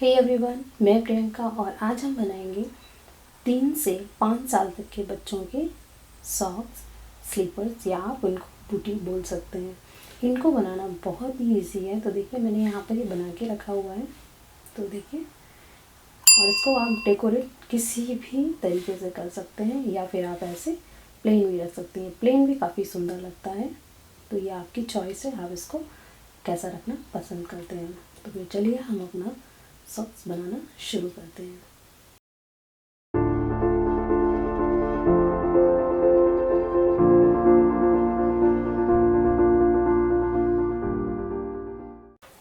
Hey everyone, मैं प्रियंका और आज हम बनाएंगे 3 से 5 साल तक के बच्चों के सॉक्स, स्लीपर्स या आप उनको बूटी बोल सकते हैं। इनको बनाना बहुत ही ईजी है। तो देखिए मैंने यहाँ पर ये बना के रखा हुआ है। तो देखिए, और इसको आप डेकोरेट किसी भी तरीके से कर सकते हैं या फिर आप ऐसे प्लेन भी रख सकते हैं। प्लेन भी काफ़ी सुंदर लगता है। तो ये आपकी चॉइस है, आप इसको कैसा रखना पसंद करते हैं। तो फिर चलिए हम अपना सॉक्स बनाना शुरू करते हैं।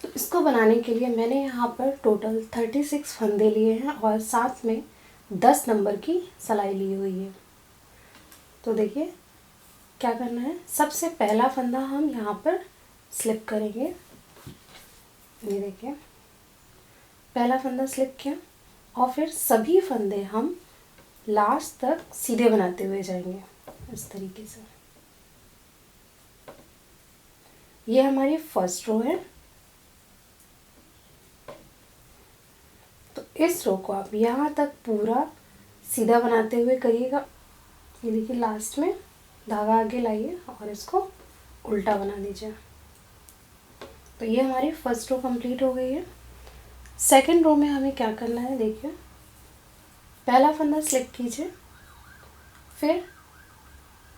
तो इसको बनाने के लिए मैंने यहाँ पर टोटल 36 फंदे लिए हैं और साथ में 10 नंबर की सिलाई ली हुई है। तो देखिए क्या करना है। सबसे पहला फंदा हम यहाँ पर स्लिप करेंगे। ये देखिए, पहला फंदा स्लिप किया और फिर सभी फंदे हम लास्ट तक सीधे बनाते हुए जाएंगे इस तरीके से। ये हमारी फर्स्ट रो है। तो इस रो को आप यहाँ तक पूरा सीधा बनाते हुए करिएगा। ये देखिए, लास्ट में धागा आगे लाइए और इसको उल्टा बना दीजिए। तो ये हमारी फर्स्ट रो कंप्लीट हो गई है। सेकंड रो में हमें क्या करना है, देखिए पहला फंदा स्लिप कीजिए, फिर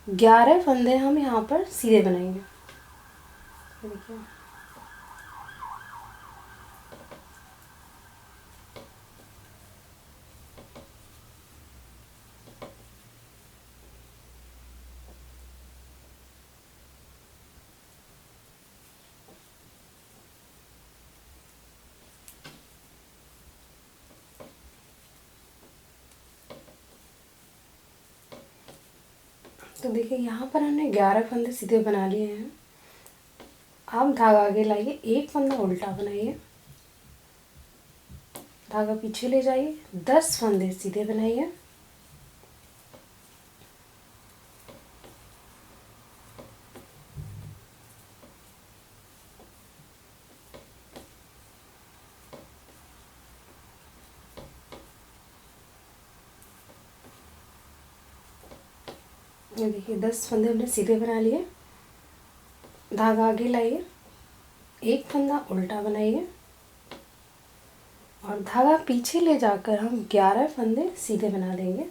11 फंदे हम यहाँ पर सीधे बनाएंगे। देखिए, तो देखिए यहाँ पर हमने 11 फंदे सीधे बना लिए हैं। आप धागा आगे लाइए, एक फंदा उल्टा बनाइए, धागा पीछे ले जाइए, 10 फंदे सीधे बनाइए, ये देखिए 10 फंदे हमने सीधे बना लिए। धागा आगे लाइए, एक फंदा उल्टा बनाइए और धागा पीछे ले जाकर हम 11 फंदे सीधे बना देंगे।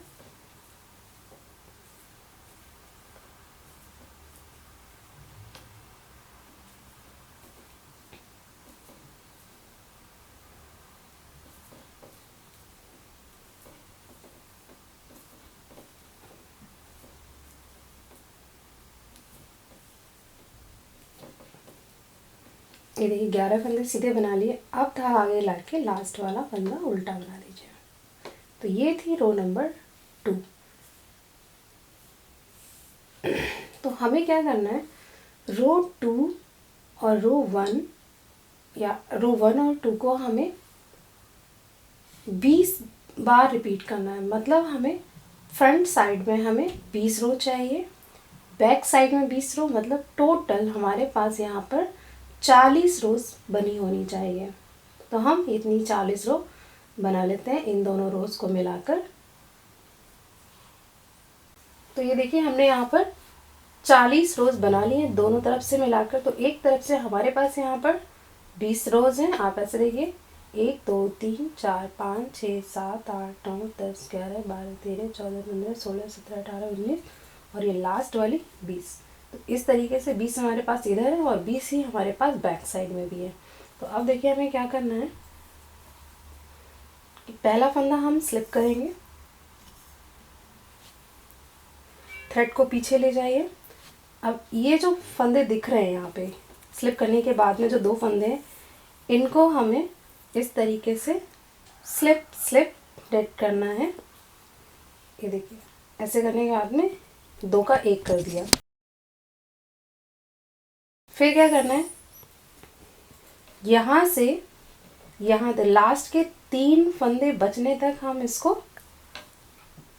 ये देखिए 11 फंदे सीधे बना लिए। अब धागा आगे ला के लास्ट वाला फंदा उल्टा बना दीजिए। तो ये थी रो नंबर 2। तो हमें क्या करना है, रो 2 और रो 1 या रो 1 और 2 को हमें 20 बार रिपीट करना है। मतलब हमें फ्रंट साइड में हमें 20 रो चाहिए, बैक साइड में 20 रो, मतलब टोटल हमारे पास यहाँ पर 40 रोज बनी होनी चाहिए। तो हम इतनी 40 रो बना लेते हैं इन दोनों रोज को मिलाकर। तो ये देखिए हमने यहाँ पर 40 रोज बना लिए दोनों तरफ से मिलाकर। तो एक तरफ से हमारे पास यहाँ पर 20 रोज हैं। आप ऐसे देखिए, 1 2 3 4 5 6 7 8 9 10 11 12 13 14 15 16 17 18 19 और ये लास्ट वाली 20। तो इस तरीके से 20 हमारे पास इधर है और 20 ही हमारे पास बैक साइड में भी है। तो अब देखिए हमें क्या करना है कि पहला फंदा हम स्लिप करेंगे, थ्रेड को पीछे ले जाइए। अब ये जो फंदे दिख रहे हैं यहाँ पे स्लिप करने के बाद में जो 2 फंदे हैं, इनको हमें इस तरीके से स्लिप स्लिप डेट करना है। ये देखिए, ऐसे करने के बाद में 2 का 1 कर दिया। फिर क्या करना है, यहाँ से यहाँ तक लास्ट के 3 फंदे बचने तक हम इसको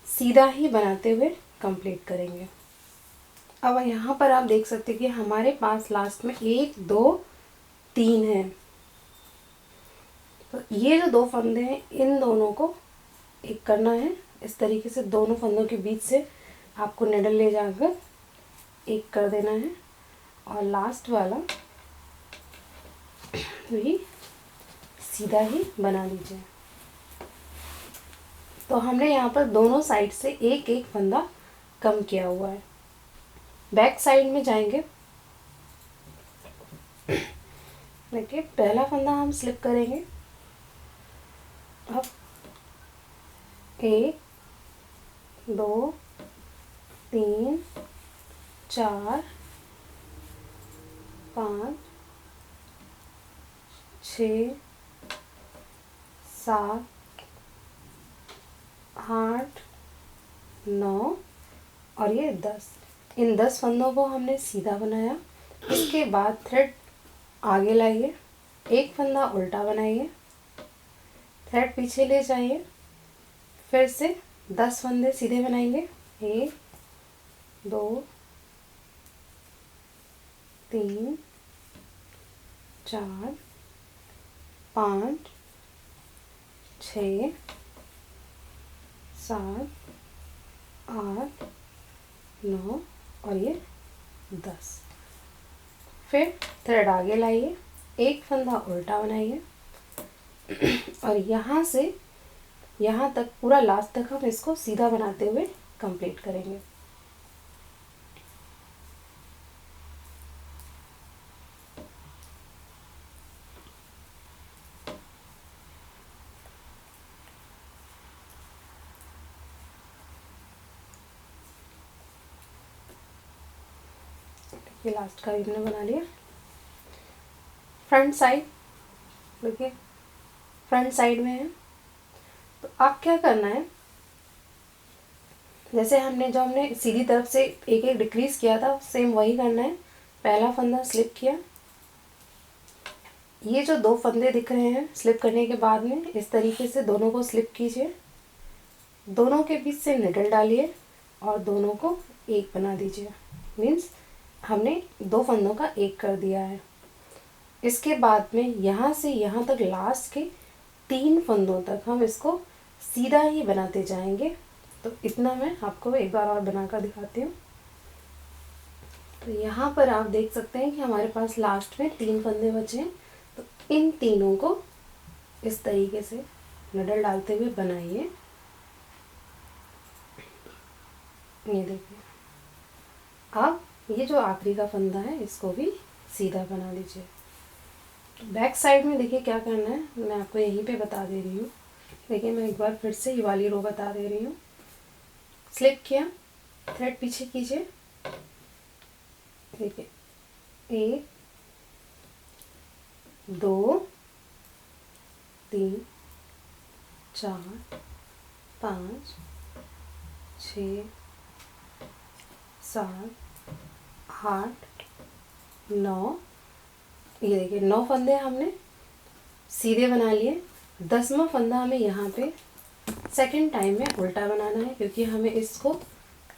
सीधा ही बनाते हुए कंप्लीट करेंगे। अब यहाँ पर आप देख सकते हैं कि हमारे पास लास्ट में 1 2 3 है। तो ये जो दो फंदे हैं इन दोनों को एक करना है। इस तरीके से दोनों फंदों के बीच से आपको निडल ले जाकर एक कर देना है और लास्ट वाला भी सीधा ही बना लीजिए। तो हमने यहाँ पर दोनों साइड से एक एक फंदा कम किया हुआ है। बैक साइड में जाएंगे, देखिए पहला फंदा हम स्लिप करेंगे। अब 1 2 3 4 5 6 7 8 9 और ये 10। इन 10 फंदों को हमने सीधा बनाया। इसके बाद थ्रेड आगे लाइए, एक फंदा उल्टा बनाइए, थ्रेड पीछे ले जाइए, फिर से 10 फंदे सीधे बनाएंगे। 1 2 3 4 5 6 7 8 9 और ये 10। फिर थ्रेड आगे लाइए, एक फंदा उल्टा बनाइए और यहाँ से यहाँ तक पूरा लास्ट तक हम इसको सीधा बनाते हुए कंप्लीट करेंगे। ये लास्ट का भी हमने बना लिया। फ्रंट साइड देखिए, फ्रंट साइड में है। तो आप क्या करना है, जैसे हमने सीधी तरफ से एक एक डिक्रीज किया था सेम वही करना है। पहला फंदा स्लिप किया, ये जो दो फंदे दिख रहे हैं स्लिप करने के बाद में इस तरीके से दोनों को स्लिप कीजिए, दोनों के बीच से निडल डालिए और दोनों को एक बना दीजिए। मीन्स हमने दो फंदों का एक कर दिया है। इसके बाद में यहाँ से यहाँ तक लास्ट के 3 फंदों तक हम इसको सीधा ही बनाते जाएंगे। तो इतना मैं आपको एक बार और बनाकर दिखाती हूँ। तो यहाँ पर आप देख सकते हैं कि हमारे पास लास्ट में 3 फंदे बचे हैं। तो इन तीनों को इस तरीके से निडल डालते हुए बनाइए। ये देखिए, अब ये जो आखिरी का फंदा है इसको भी सीधा बना लीजिए। बैक साइड में देखिए क्या करना है, मैं आपको यहीं पे बता दे रही हूँ। देखिए मैं एक बार फिर से ये वाली रो बता दे रही हूँ। स्लिप किया, थ्रेड पीछे कीजिए, देखिए 1 2 3 4 5 6 7 8 9। ये देखिए 9 फंदे हमने सीधे बना लिए। 10वां फंदा हमें यहाँ पे सेकंड टाइम में उल्टा बनाना है, क्योंकि हमें इसको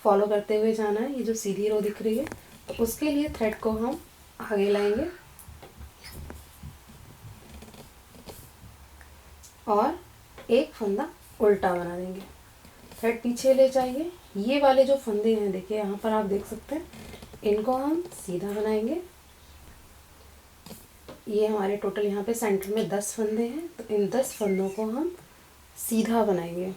फॉलो करते हुए जाना है। ये जो सीधी रो दिख रही है, तो उसके लिए थ्रेड को हम आगे लाएंगे और एक फंदा उल्टा बना देंगे। थ्रेड पीछे ले जाइए। ये वाले जो फंदे हैं देखिए यहाँ पर आप देख सकते हैं, इनको हम सीधा बनाएंगे। ये हमारे टोटल यहाँ पे सेंटर में 10 फंदे हैं। तो इन 10 फंदों को हम सीधा बनाएंगे।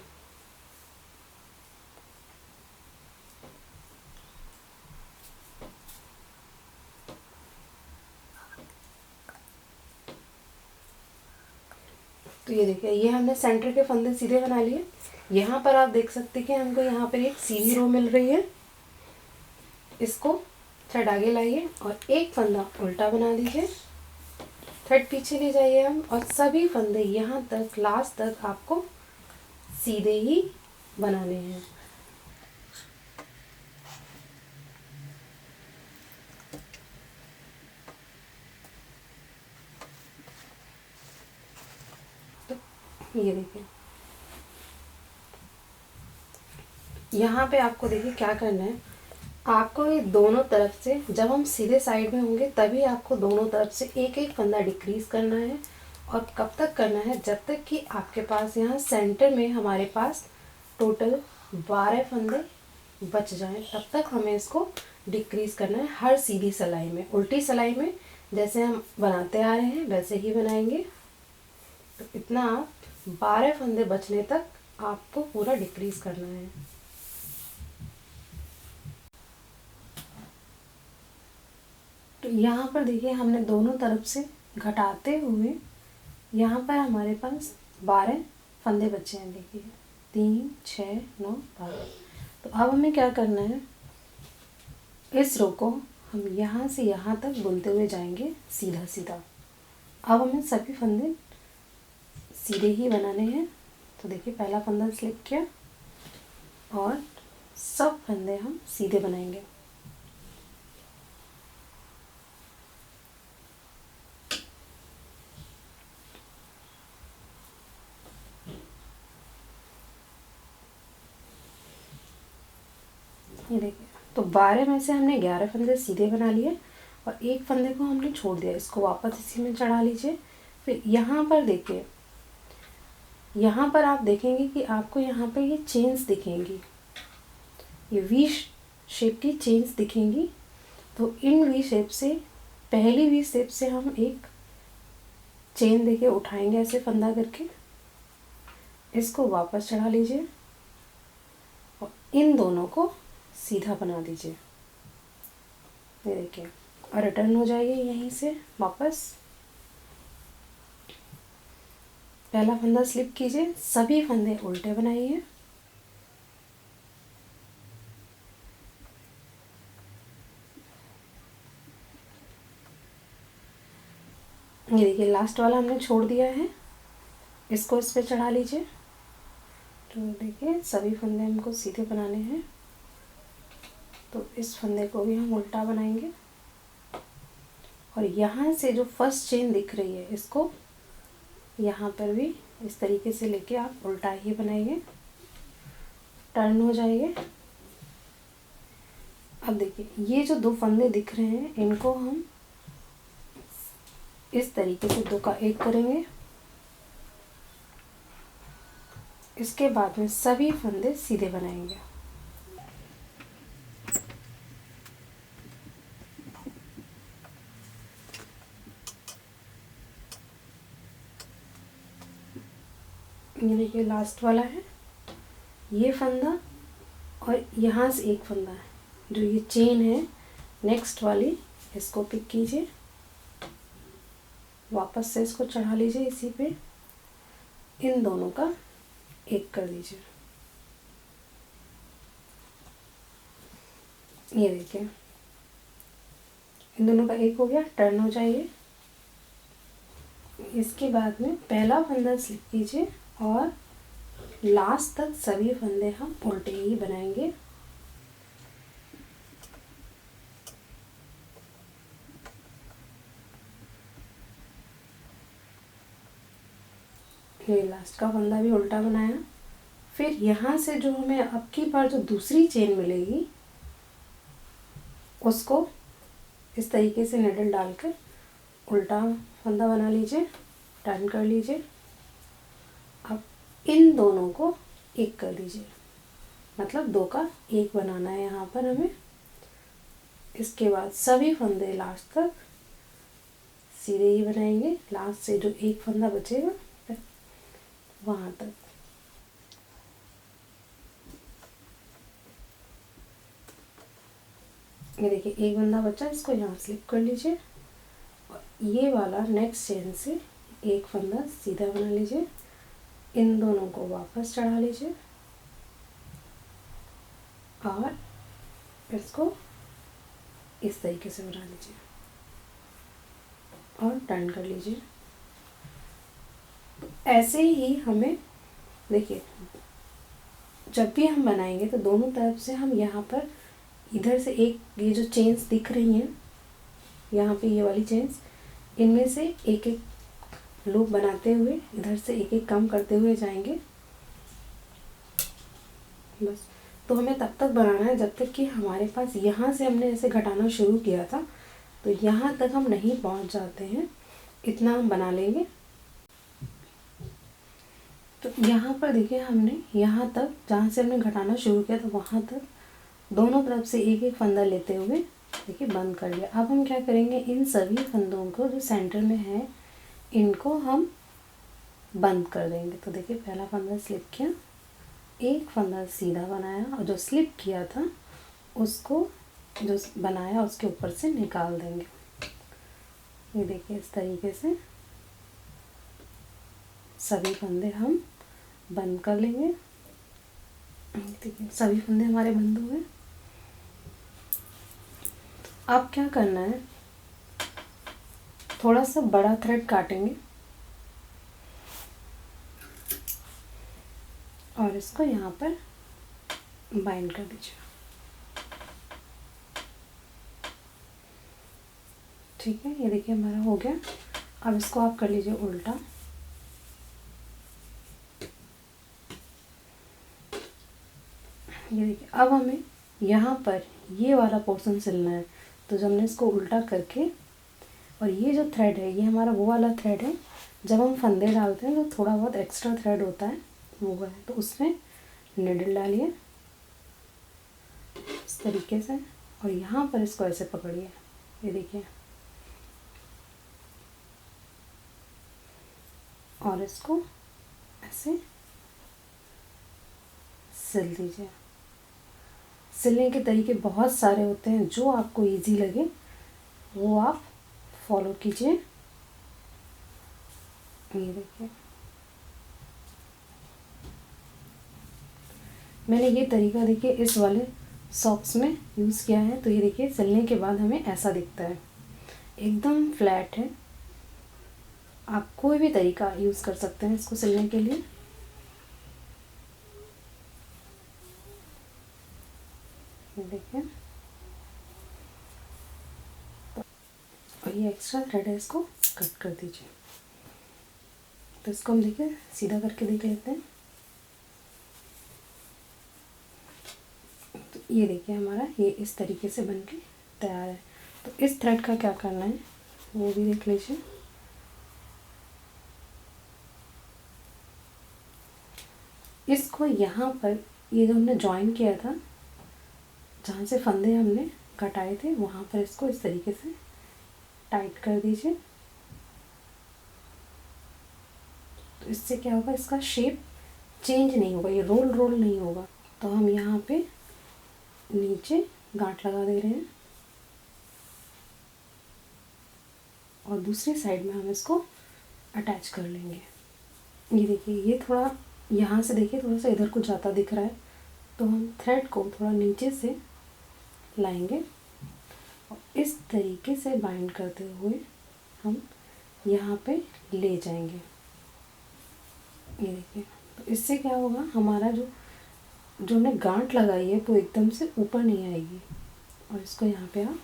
तो ये देखिए, ये हमने सेंटर के फंदे सीधे बना लिए। यहाँ पर आप देख सकते हैं कि हमको यहाँ पर एक सीधी रो मिल रही है। इसको थ्रेड आगे लाइए और एक फंदा उल्टा बना दीजिए। थ्रेड पीछे ले जाइए हम, और सभी फंदे यहाँ तक लास्ट तक आपको सीधे ही बनाने हैं। तो ये देखिए, यहाँ पे आपको देखिए क्या करना है। आपको ये दोनों तरफ से, जब हम सीधे साइड में होंगे तभी आपको दोनों तरफ से एक एक फंदा डिक्रीज करना है और कब तक करना है, जब तक कि आपके पास यहाँ सेंटर में हमारे पास टोटल 12 फंदे बच जाएं, तब तक हमें इसको डिक्रीज़ करना है हर सीधी सिलाई में। उल्टी सिलाई में जैसे हम बनाते आ रहे हैं वैसे ही बनाएंगे। तो इतना आप 12 फंदे बचने तक आपको पूरा डिक्रीज़ करना है। तो यहाँ पर देखिए हमने दोनों तरफ से घटाते हुए यहाँ पर हमारे पास 12 फंदे बचे हैं। देखिए 3, 6, 9, 12। तो अब हमें क्या करना है, इस रो को हम यहाँ से यहाँ तक बुनते हुए जाएंगे सीधा सीधा। अब हमें सभी फंदे सीधे ही बनाने हैं। तो देखिए पहला फंदा स्लिप किया और सब फंदे हम सीधे बनाएंगे। ये देखिए, तो 12 में से हमने 11 फंदे सीधे बना लिए और एक फंदे को हमने छोड़ दिया। इसको वापस इसी में चढ़ा लीजिए। फिर यहाँ पर देखिए, यहाँ पर आप देखेंगे कि आपको यहाँ पर ये चेन्स दिखेंगी, ये वी शेप की चेन्स दिखेंगी। तो इन वी शेप से, पहली वी शेप से हम एक चेन देखिए उठाएंगे ऐसे फंदा करके, इसको वापस चढ़ा लीजिए और इन दोनों को सीधा बना दीजिए। ये देखिए, और रिटर्न हो जाइए यहीं से वापस। पहला फंदा स्लिप कीजिए, सभी फंदे उल्टे बनाइए। ये देखिए लास्ट वाला हमने छोड़ दिया है, इसको इस पे चढ़ा लीजिए। तो देखिए सभी फंदे हमको सीधे बनाने हैं। तो इस फंदे को भी हम उल्टा बनाएंगे और यहाँ से जो फर्स्ट चेन दिख रही है इसको यहाँ पर भी इस तरीके से लेके आप उल्टा ही बनाइए, टर्न हो जाइए। अब देखिए ये जो 2 फंदे दिख रहे हैं इनको हम इस तरीके से 2 का 1 करेंगे। इसके बाद में सभी फंदे सीधे बनाएंगे। ये देखिए लास्ट वाला है, ये फंदा और यहाँ से एक फंदा है, जो ये चेन है नेक्स्ट वाली, इसको पिक कीजिए, वापस से इसको चढ़ा लीजिए इसी पे, इन दोनों का 1 कर दीजिए। ये देखिए इन दोनों का 1 हो गया, टर्न हो जाइए। इसके बाद में पहला फंदा स्लिप कीजिए और लास्ट तक सभी फंदे हम उल्टे ही बनाएंगे। ये लास्ट का फंदा भी उल्टा बनाया। फिर यहाँ से जो हमें अब की बार जो दूसरी चेन मिलेगी उसको इस तरीके से निडल डालकर उल्टा फंदा बना लीजिए, टर्न कर लीजिए। अब इन दोनों को 1 कर दीजिए, मतलब 2 का 1 बनाना है यहाँ पर हमें। इसके बाद सभी फंदे लास्ट तक सीधे ही बनाएंगे, लास्ट से जो 1 फंदा बचेगा वहाँ तक। ये देखिए 1 फंदा बचा, इसको यहाँ स्लिप कर लीजिए और ये वाला नेक्स्ट चेन से 1 फंदा सीधा बना लीजिए। इन दोनों को वापस चढ़ा लीजिए और इसको इस तरीके से बना लीजिए और टर्न कर लीजिए। ऐसे ही हमें देखिए जब भी हम बनाएंगे तो दोनों तरफ से हम यहाँ पर इधर से एक ये जो चेन्स दिख रही हैं यहाँ पे, ये वाली चेन्स, इनमें से एक एक लूप बनाते हुए इधर से एक एक कम करते हुए जाएंगे। बस, तो हमें तब तक बनाना है जब तक कि हमारे पास यहाँ से हमने ऐसे घटाना शुरू किया था तो यहाँ तक हम नहीं पहुँच जाते हैं। इतना हम बना लेंगे तो यहाँ पर देखिए हमने यहाँ तक जहाँ से हमने घटाना शुरू किया था वहाँ तक दोनों तरफ से एक एक फंदा लेते हुए देखिए बंद कर लिया। अब हम क्या करेंगे, इन सभी फंदों को जो सेंटर में है इनको हम बंद कर देंगे। तो देखिए पहला फंदा स्लिप किया, एक फंदा सीधा बनाया और जो स्लिप किया था उसको जो बनाया उसके ऊपर से निकाल देंगे। ये देखिए इस तरीके से सभी फंदे हम बंद कर लेंगे। ठीक है, सभी फंदे हमारे बंद हुए। अब क्या करना है, थोड़ा सा बड़ा थ्रेड काटेंगे और इसको यहाँ पर बाइंड कर दीजिए। ठीक है, ये देखिए हमारा हो गया। अब इसको आप कर लीजिए उल्टा। ये देखिए अब हमें यहाँ पर ये वाला पोर्शन सिलना है। तो जब हमने इसको उल्टा करके, और ये जो थ्रेड है ये हमारा वो वाला थ्रेड है, जब हम फंदे डालते हैं तो थोड़ा बहुत एक्स्ट्रा थ्रेड होता है वो है, तो उसमें निडल डालिए इस तरीके से और यहाँ पर इसको ऐसे पकड़िए। ये देखिए और इसको ऐसे सिल दीजिए। सिलने के तरीके बहुत सारे होते हैं, जो आपको इजी लगे वो आप फॉलो कीजिए। ये देखिए मैंने ये तरीका देखिए इस वाले सॉक्स में यूज़ किया है। तो ये देखिए सिलने के बाद हमें ऐसा दिखता है, एकदम फ्लैट है। आप कोई भी तरीका यूज़ कर सकते हैं इसको सिलने के लिए। देखिए और ये एक्स्ट्रा थ्रेड है, इसको कट कर दीजिए। तो इसको हम देखिए सीधा करके देख लेते हैं। तो ये देखिए हमारा ये इस तरीके से बन के तैयार है। तो इस थ्रेड का क्या करना है वो भी देख लीजिए। इसको यहाँ पर ये जो हमने जॉइन किया था, जहाँ से फंदे हमने कटाए थे वहाँ पर इसको इस तरीके से टाइट कर दीजिए। तो इससे क्या होगा, इसका शेप चेंज नहीं होगा, ये रोल रोल नहीं होगा। तो हम यहाँ पे नीचे गांठ लगा दे रहे हैं और दूसरी साइड में हम इसको अटैच कर लेंगे। ये देखिए ये थोड़ा यहाँ से देखिए थोड़ा सा इधर को जाता दिख रहा है, तो हम थ्रेड को थोड़ा नीचे से लाएंगे और इस तरीके से बाइंड करते हुए हम यहाँ पे ले जाएंगे। ये देखिए तो इससे क्या होगा, हमारा जो हमने गांठ लगाई है वो एकदम से ऊपर नहीं आएगी। और इसको यहाँ पे आप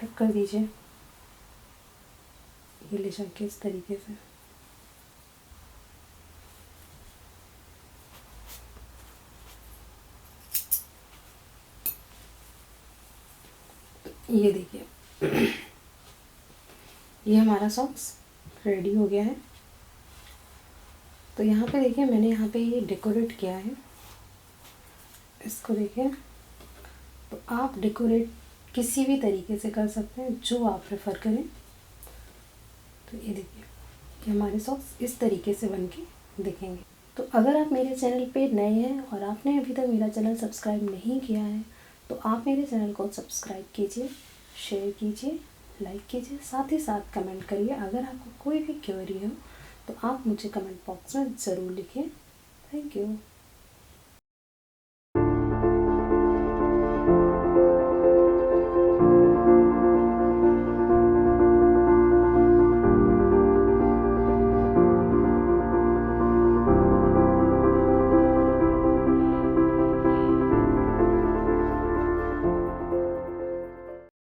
टक कर दीजिए, ये ले जाके इस तरीके से। ये देखिए ये हमारा सॉक्स रेडी हो गया है। तो यहाँ पे देखिए मैंने यहाँ पे ये डेकोरेट किया है, इसको देखिए। तो आप डेकोरेट किसी भी तरीके से कर सकते हैं जो आप प्रेफर करें। तो ये देखिए कि हमारे सॉक्स इस तरीके से बन के दिखेंगे। तो अगर आप मेरे चैनल पे नए हैं और आपने अभी तक मेरा चैनल सब्सक्राइब नहीं किया है तो आप मेरे चैनल को सब्सक्राइब कीजिए, शेयर कीजिए, लाइक कीजिए, साथ ही साथ कमेंट करिए। अगर आपको कोई भी क्वेरी हो तो आप मुझे कमेंट बॉक्स में ज़रूर लिखिए। Thank you.